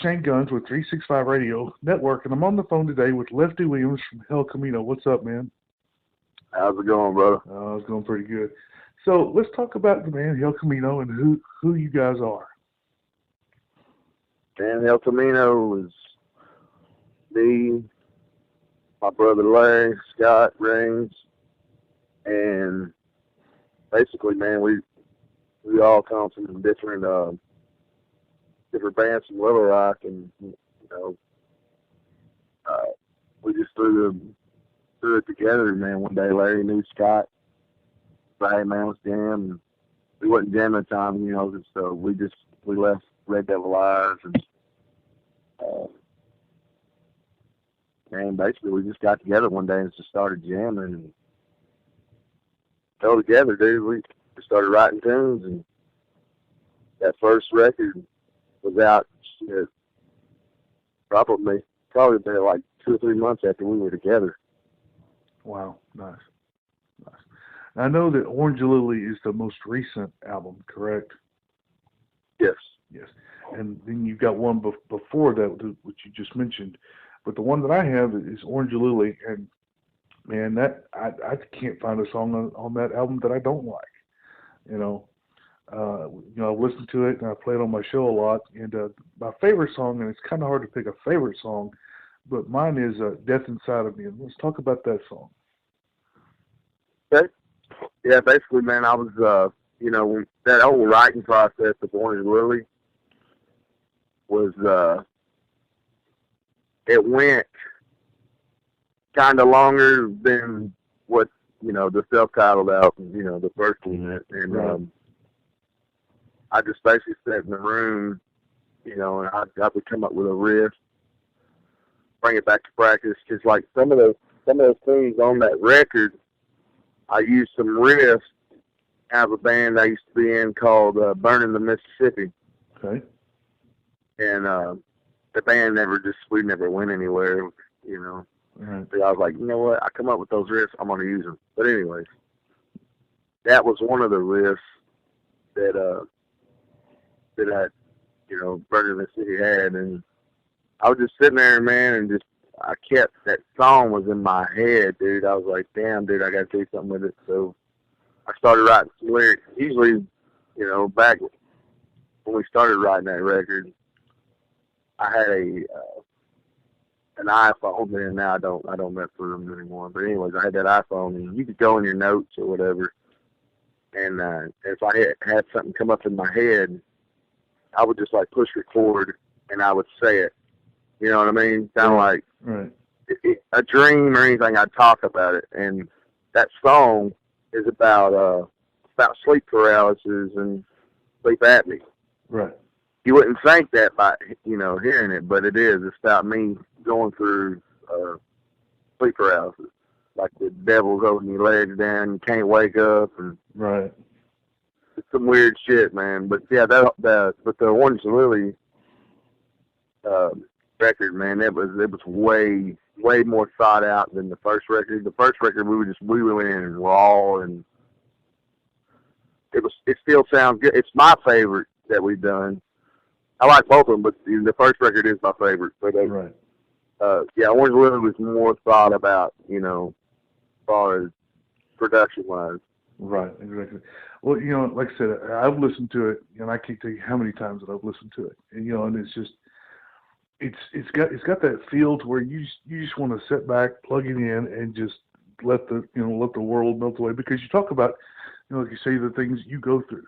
Shane Guns with 365 Radio Network, and I'm on the phone today with Lefty Williams from El Camino. What's up, man? How's it going, brother? It's going pretty good. So let's talk about the band El Camino and who you guys are. And El Camino is me, my brother Larry, Scott, Rings, and basically, man, we all come from different bands from Little Rock, and we just threw it together, man. One day, Larry knew Scott. But, hey, man, let's jam. And we wasn't jamming at the time, so we left Red Devil Eyes, and basically we just got together one day and just started jamming and fell together, dude. We started writing tunes, and that first record was out probably been like 2 or 3 months after we were together. Wow, nice. I know that Orange Lily is the most recent album, correct? Yes. And then you've got one before that, which you just mentioned. But the one that I have is Orange Lily, and man, that I can't find a song on that album that I don't like. I've listened to it and I play it on my show a lot. And my favorite song, and it's kind of hard to pick a favorite song, but mine is "Death Inside of Me." And let's talk about that song. Okay. Yeah, basically, man, I was, that whole writing process of Orange Lily was, it went kind of longer than what, the self-titled album, the first one. And I just basically sat in the room, and I would come up with a riff, bring it back to practice. Just like some of those things on that record, I used some riffs out of a band I used to be in called Burning the Mississippi. Okay. And the band we never went anywhere, Right. So I was like, you know what? I come up with those riffs, I'm going to use them. But anyways, that was one of the riffs that I, Burning the City had. And I was just sitting there, man, and that song was in my head, dude. I was like, damn, dude, I got to do something with it. So I started writing some lyrics. Usually, back when we started writing that record, I had an iPhone, and now I don't mess with them anymore. But anyways, I had that iPhone, and you could go in your notes or whatever. And if I had something come up in my head, I would just like push record, and I would say it. You know what I mean? Kind of like a dream or anything. I'd talk about it, and that song is about sleep paralysis and sleep apnea. Right. You wouldn't think that by hearing it, but it is. It's about me going through sleep paralysis, like the devil's holding your legs down, you can't wake up, and it's some weird shit, man. But yeah, but the Orange Lily record, man, it was way more thought out than the first record. The first record we went in raw, and it still sounds good. It's my favorite that we've done. I like both of them, but the first record is my favorite. But Orange Lily was more thought about, as far as production wise. Right, exactly. Well, like I said, I've listened to it, and I can't tell you how many times that I've listened to it. And and it's just, it's got that feel to where you just want to sit back, plug it in, and just let the world melt away. Because you talk about, like you say, the things you go through,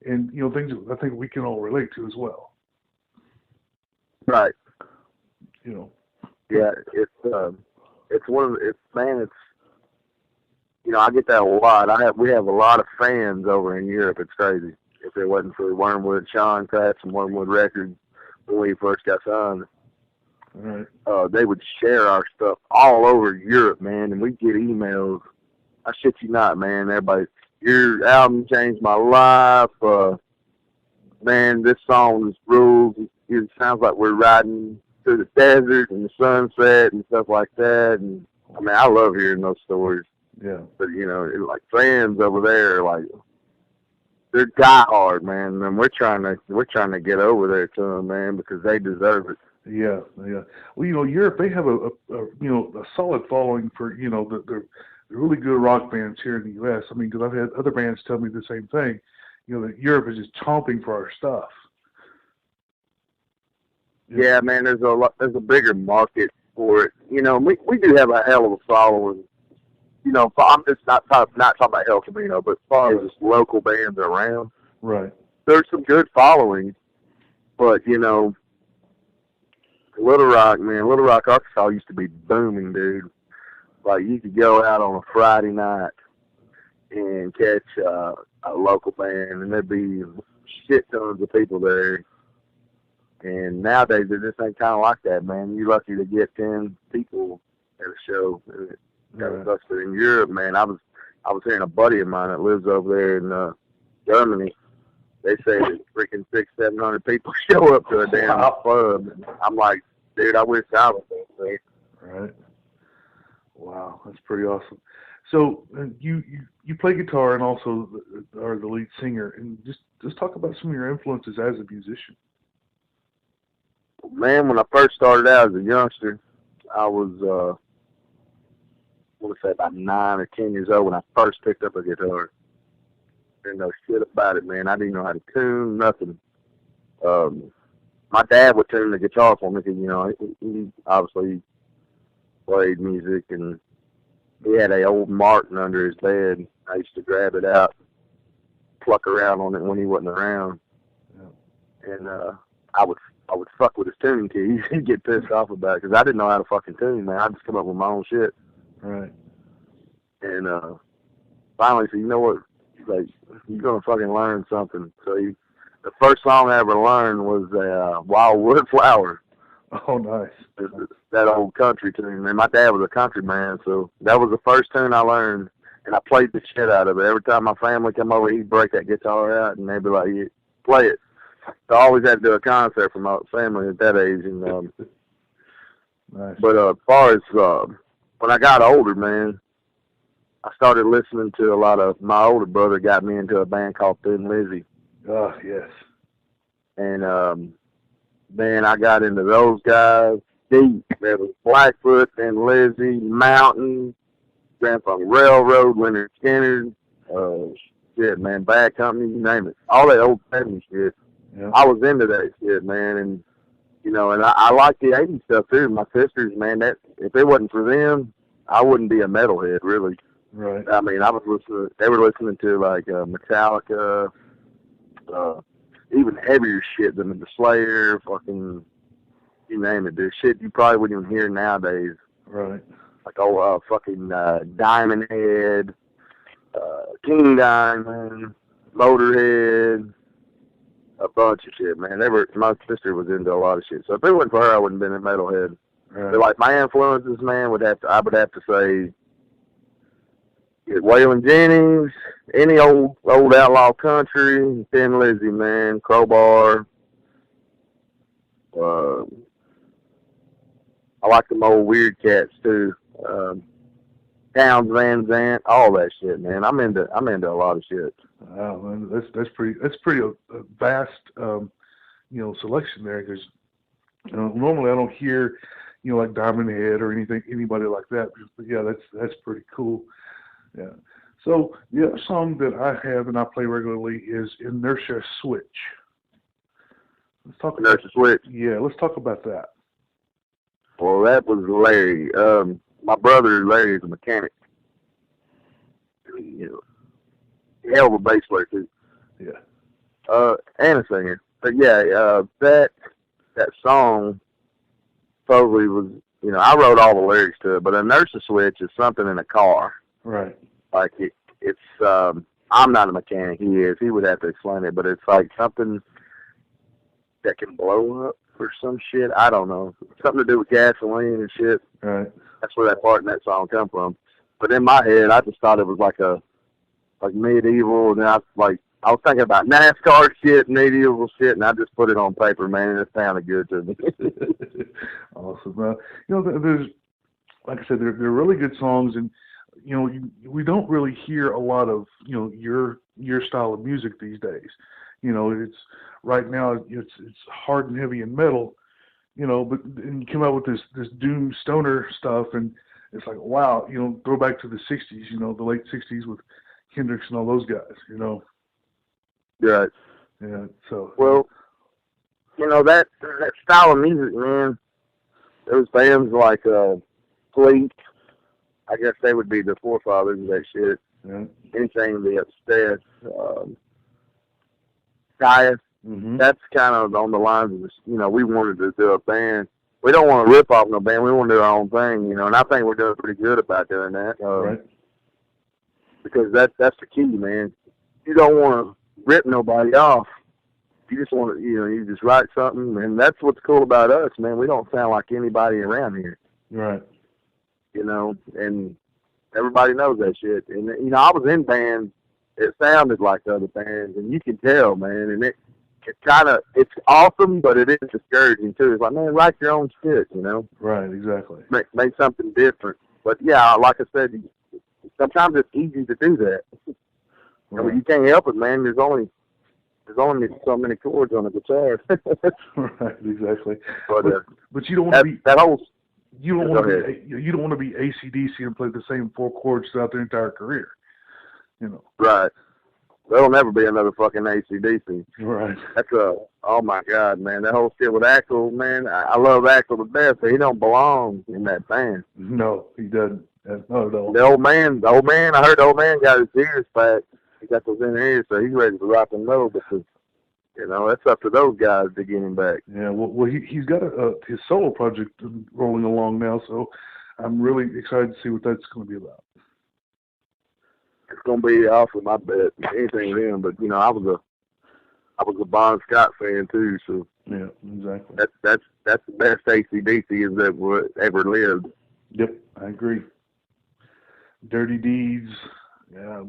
and things that I think we can all relate to as well. Right. Yeah, it's I get that a lot. We have a lot of fans over in Europe. It's crazy. If it wasn't for Wormwood, Sean Kratz and Wormwood Records, when we first got signed, they would share our stuff all over Europe, man, and we'd get emails. I shit you not, man. Everybody, your album changed my life. Man, this song is rules. It sounds like we're riding through the desert and the sunset and stuff like that. And I mean, I love hearing those stories. Yeah. But like fans over there, like they're diehard, man, and we're trying to get over there to them, man, because they deserve it. Yeah, yeah. Well, Europe, they have a solid following for the really good rock bands here in the U.S. I mean, because I've had other bands tell me the same thing. That Europe is just chomping for our stuff. Yeah, man. There's a bigger market for it. We do have a hell of a following. I'm just not talking about El Camino, but as far as just local bands around, right? There's some good following, but Little Rock, Arkansas used to be booming, dude. Like, you could go out on a Friday night and catch a local band, and there'd be shit tons of people there. And nowadays, it just ain't kind of like that, man. You're lucky to get 10 people at a show. But in Europe, man, I was hearing a buddy of mine that lives over there in Germany. They say that freaking 600-700 people show up to a damn club. And I'm like, dude, I wish I was there. Right. Wow, that's pretty awesome. So you play guitar and also are the lead singer, and just talk about some of your influences as a musician. Man, when I first started out as a youngster, I was I want to say about 9 or 10 years old when I first picked up a guitar. Didn't know shit about it, man. I didn't know how to tune, nothing. My dad would tune the guitar for me because, he obviously played music, and he had an old Martin under his bed. I used to grab it out, pluck around on it when he wasn't around. Yeah. And I would fuck with his tuning keys. He'd get pissed off about it because I didn't know how to fucking tune, man. I just come up with my own shit. Right. And finally said, you know what? Like, you're going to fucking learn something. So the first song I ever learned was Wildwood Flower. Oh, nice. That old country tune. And my dad was a country man, so that was the first tune I learned. And I played the shit out of it. Every time my family come over, he'd break that guitar out, and they'd be like, yeah, play it. So I always had to do a concert for my family at that age. And nice. But as far as when I got older, man, I started listening to a lot of, my older brother got me into a band called Thin Lizzy. Oh, yes. And man, I got into those guys deep. There was Blackfoot, Thin Lizzy, Mountain, Grand Funk Railroad, Leonard Skinner, shit, man, Bad Company, you name it. All that old 70s shit. Yeah. I was into that shit, man, and and I like the 80s stuff too. My sisters, man, that if it wasn't for them, I wouldn't be a metalhead, really. Right. I mean, they were listening to like Metallica, even heavier shit than the Slayer, fucking, you name it. There's shit you probably wouldn't even hear nowadays. Right. Like fucking Diamond Head, King Diamond, Motorhead, a bunch of shit, man. My sister was into a lot of shit. So if it wasn't for her, I wouldn't have been a metalhead. Right. But like my influences, man, I would have to say Waylon Jennings, any old outlaw country, Thin Lizzy, man, Crowbar. I like them old weird cats too. Towns Van Zandt, all that shit, man. I'm into a lot of shit. Wow, man, that's pretty vast, selection there, because normally I don't hear, like Diamond Head or anybody like that. But yeah, that's pretty cool. Yeah. So the other song that I have and I play regularly is Inertia Switch. Let's talk about Inertia Switch. Yeah, let's talk about that. Well, that was Larry. My brother Larry is a mechanic. Hell of a bass player too. Yeah. And a singer. But yeah, that song probably was, I wrote all the lyrics to it, but Inertia Switch is something in a car. Right. Like it's I'm not a mechanic, he is. He would have to explain it, but it's like something that can blow up or some shit. I don't know. Something to do with gasoline and shit. Right. That's where that part in that song come from. But in my head, I just thought it was like medieval, and I was thinking about NASCAR shit, medieval shit, and I just put it on paper, man, and it sounded good to me. Awesome. There's, like I said, they're really good songs, and you know, we don't really hear a lot of, you know, your style of music these days. You know, it's right now it's hard and heavy and metal, you know, but and you come out with this doom stoner stuff, and it's like, wow, you know, go back to the '60s, you know, the late '60s with Hendrix and all those guys, you know. Right. Yeah. So. Well, you know, that style of music, man. There was bands like Fleet. I guess they would be the forefathers of that shit. Yeah. Anything the upstairs. Kaya. Mm-hmm. That's kind of on the lines of, you know, we wanted to do a band. We don't want to rip off no band. We want to do our own thing, you know, and I think we're doing pretty good about doing that. Right. Because that's the key, man. You don't want to rip nobody off. You just want to, you know, you just write something, and that's what's cool about us, man. We don't sound like anybody around here. Right. You know, and everybody knows that shit. And, you know, I was in bands. It sounded like other bands, and you can tell, man, and it kind of, it's awesome, but it is discouraging, too. It's like, man, write your own shit, you know? Right, exactly. Make something different. But, yeah, like I said, sometimes it's easy to do that. Right. I mean, you can't help it, man. There's only so many chords on a guitar. Right, exactly. But you don't want to be that whole. You don't want to be AC/DC and play the same 4 chords throughout their entire career. You know. Right. There'll never be another fucking AC/DC. Right. That's oh my God, man. That whole shit with Axl, man. I love Axl to death, but he don't belong in that band. No, he doesn't. Not at all. The old man. I heard the old man got his ears back. He got those in ears, so he's ready to rock and roll. Because, you know, that's up to those guys to get him back. Yeah, well, he's got his solo project rolling along now, so I'm really excited to see what that's going to be about. It's going to be awesome, I bet. Anything with him, but, you know, I was a Bon Scott fan too, so yeah, exactly. That's the best AC/DC that ever lived. Yep, I agree. Dirty Deeds, yeah.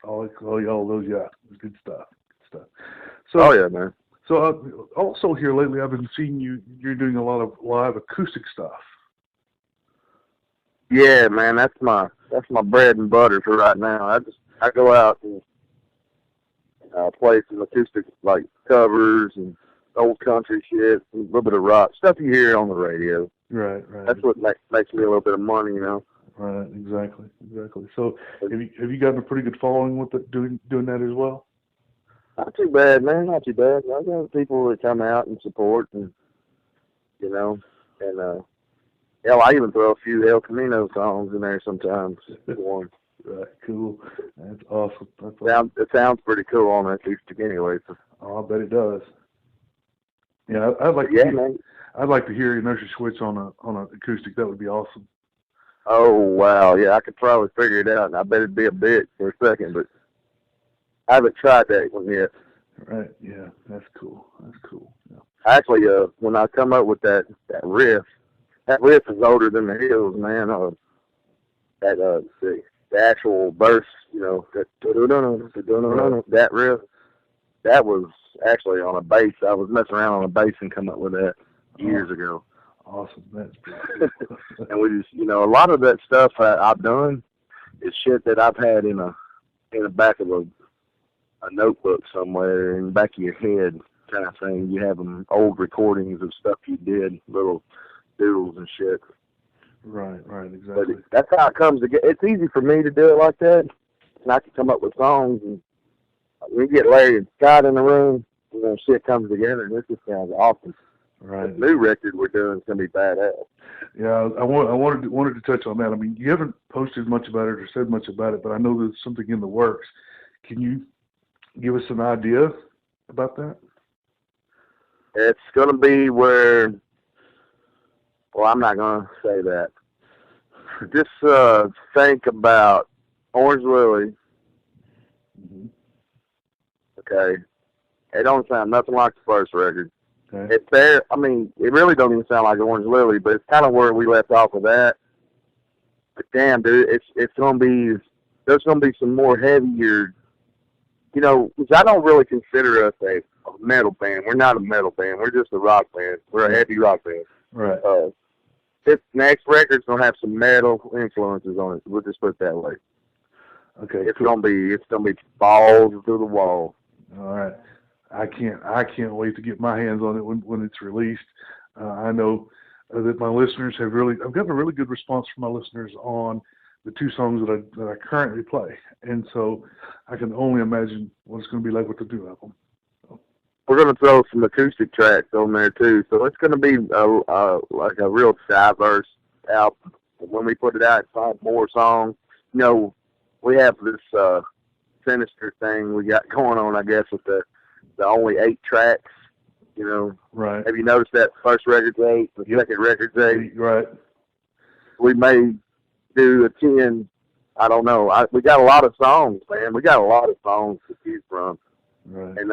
All those, yeah, it's good stuff. So, oh yeah, man. So also here lately, I've been seeing you're doing a lot of live acoustic stuff. Yeah, man, that's my bread and butter for right now. I go out and play some acoustic like covers and old country shit, and a little bit of rock stuff you hear on the radio. Right. That's what makes me a little bit of money, you know. Right, exactly. So, have you gotten a pretty good following with doing that as well? Not too bad, man. Not too bad. I got people that come out and support, and you know, and hell, I even throw a few El Camino songs in there sometimes. Right, cool. That's awesome. It sounds pretty cool on that acoustic anyway. So. Oh, I bet it does. Yeah, I'd like to hear Inertia Switch on an acoustic. That would be awesome. Oh, wow. Yeah, I could probably figure it out, and I bet it'd be a bitch for a second, but I haven't tried that one yet. Right, yeah, that's cool. Yeah. Actually, when I come up with that riff is older than the Hills, man. The actual verse, you know, that riff, that was actually on a bass. I was messing around on a bass and come up with that years ago. Awesome. That's pretty cool. And we just, you know, a lot of that stuff I've done is shit that I've had in the back of a notebook somewhere in the back of your head kind of thing. You have them old recordings of stuff you did, little doodles and shit. Right, exactly. But that's how it comes together. It's easy for me to do it like that, and I can come up with songs, and we get Larry and Scott in the room, and then shit comes together, and this just sounds awesome. Right. The new record we're doing is gonna be badass. Yeah, I wanted to touch on that. I mean, you haven't posted much about it or said much about it, but I know there's something in the works. Can you give us an idea about that? It's gonna be where. Well, I'm not gonna say that. Just think about Orange Lily. Mm-hmm. Okay, it don't sound nothing like the first record. Okay. It's there. I mean, it really don't even sound like Orange Lily, but it's kind of where we left off of that. But damn, dude, it's gonna be. There's gonna be some more heavier. You know, because I don't really consider us a metal band. We're not a metal band. We're just a rock band. We're a heavy rock band. Right. this next record's gonna have some metal influences on it. We'll just put it that way. Okay, It's cool. gonna be balls through the wall. All right. I can't wait to get my hands on it when it's released. I know that my listeners I've gotten a really good response from my listeners on the two songs that I currently play, and so I can only imagine what it's going to be like with the new album. We're going to throw some acoustic tracks on there too, so it's going to be like a real diverse album. When we put it out, 5 more songs. You know, we have this sinister thing we got going on, I guess, with the only 8 tracks. You know, right? Have you noticed that first record's 8, the second record's 8? Right. We may do a 10. I don't know. We got a lot of songs, man. We got a lot of songs to choose from. Right. And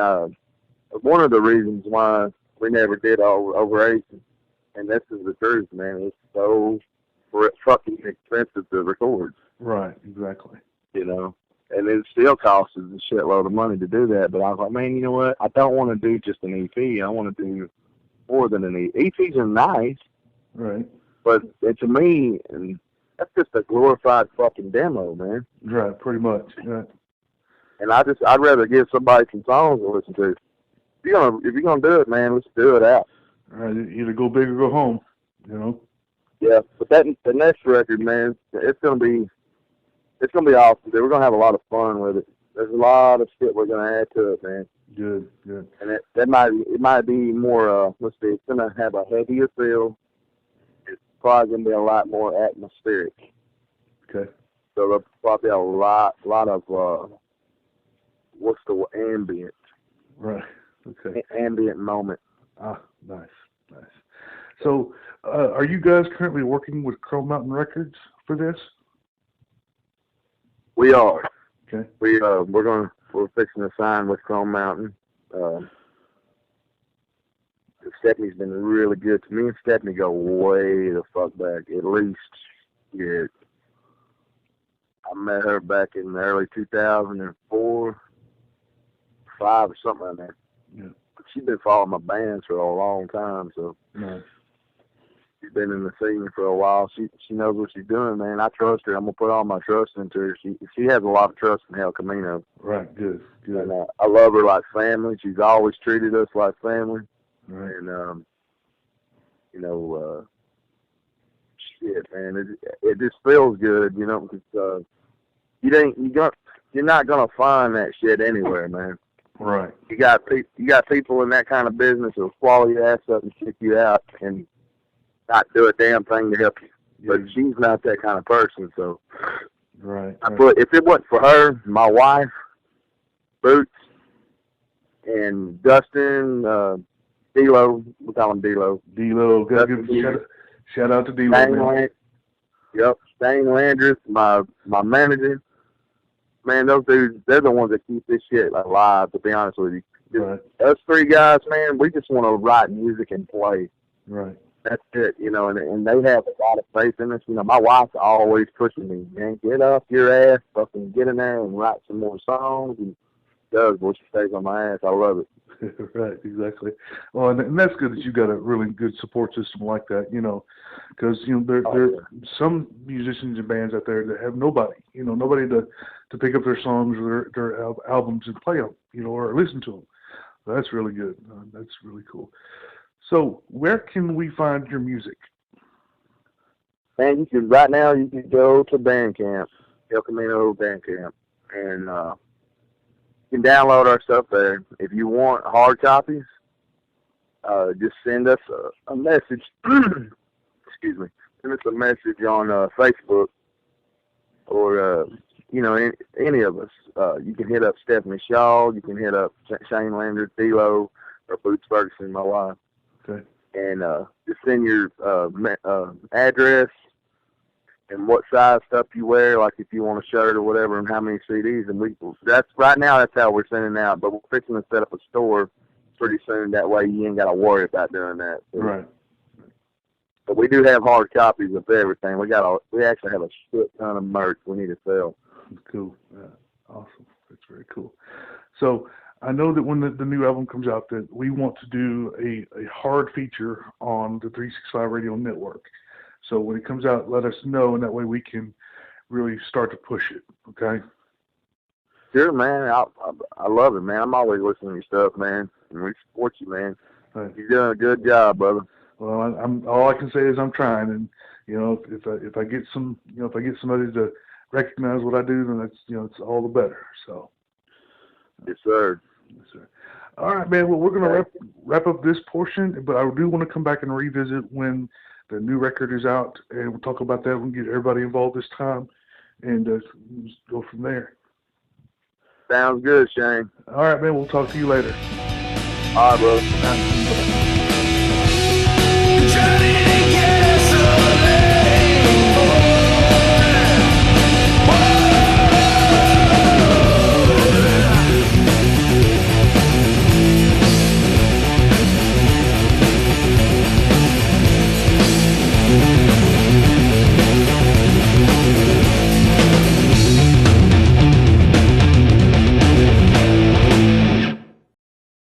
one of the reasons why we never did over 8, and this is the truth, man, it's so fucking expensive to record. Right. Exactly. You know, and it still costs us a shitload of money to do that. But I was like, man, you know what? I don't want to do just an EP. I want to do more than an EP. EPs are nice. Right. But to me, and that's just a glorified fucking demo, man. Right, pretty much. Right. And I'd rather give somebody some songs to listen to. If you're gonna do it, man, let's do it out. All right, either go big or go home. You know. Yeah, but the next record, man, it's gonna be awesome. We're gonna have a lot of fun with it. There's a lot of shit we're gonna add to it, man. Good, good. And it might be more. Let's see, it's gonna have a heavier feel. It's probably gonna be a lot more atmospheric. Okay. So there'll probably a lot of what's the ambient? Right. Okay. Ambient moment. Ah, nice. So, are you guys currently working with Chrome Mountain Records for this? We are. Okay. We're fixing to sign with Chrome Mountain. Stephanie's been really good to me, and Stephanie go way the fuck back. At least, yeah. I met her back in the early 2004, 5 or something like that. Yeah. She's been following my bands for a long time, so Nice. She's been in the scene for a while. She knows what she's doing, man. I trust her. I'm gonna put all my trust into her. She has a lot of trust in El Camino. Right. Good. And I love her like family. She's always treated us like family. Right. And shit, man, it just feels good, you know, because you're not gonna find that shit anywhere, man. Right. You got people in that kind of business who'll swallow your ass up and kick you out and not do a damn thing to help you. Yeah. But she's not that kind of person, so. Right. If it wasn't for her, my wife, Boots, and Dustin, D-Lo, we call him D-Lo. D-Lo, gotta give shout out to D-Lo. Stain Landris, my manager. Man, those dudes, they're the ones that keep this shit alive, to be honest with you. Right. Us 3 guys, man, we just want to write music and play. Right. That's it, you know, and they have a lot of faith in us. You know, my wife's always pushing me, man, get off your ass, fucking get in there and write some more songs, and does what she stays on my ass. I love it. Right, exactly. Well, and that's good that you got a really good support system like that, you know, because, you know, there are some musicians and bands out there that have nobody to pick up their songs or their albums and play them, you know, or listen to them. So that's really good. That's really cool. So where can we find your music? Man, right now you can go to Bandcamp, El Camino Bandcamp, and you can download our stuff there. If you want hard copies, just send us a message. Excuse me. Send us a message on Facebook or, you know, any of us. You can hit up Stephanie Shaw. You can hit up Shane Landers, D-Lo, or Boots Ferguson, my wife. Okay. And just send your address and what size stuff you wear, like if you want a shirt or whatever, and how many CDs. And that's how we're sending out. But we're fixing to set up a store pretty soon. That way you ain't got to worry about doing that. So, right. But we do have hard copies of everything. We actually have a shit ton of merch we need to sell. Cool. Yeah. Awesome. That's very cool. So I know that when the new album comes out, that we want to do a hard feature on the 365 Radio Network. So when it comes out, let us know, and that way we can really start to push it. Okay. Sure, man. I love it, man. I'm always listening to your stuff, man, and we support you, man. Right. You're doing a good job, brother. Well, I'm all I can say is I'm trying, and if I get somebody to recognize what I do, then that's it's all the better. So. Yes, sir. Yes, sir. All right, man. Well, we're gonna wrap up this portion, but I do want to come back and revisit when the new record is out, and we'll talk about that. We'll get everybody involved this time, and just go from there. Sounds good, Shane. All right, man. We'll talk to you later. All right, brother.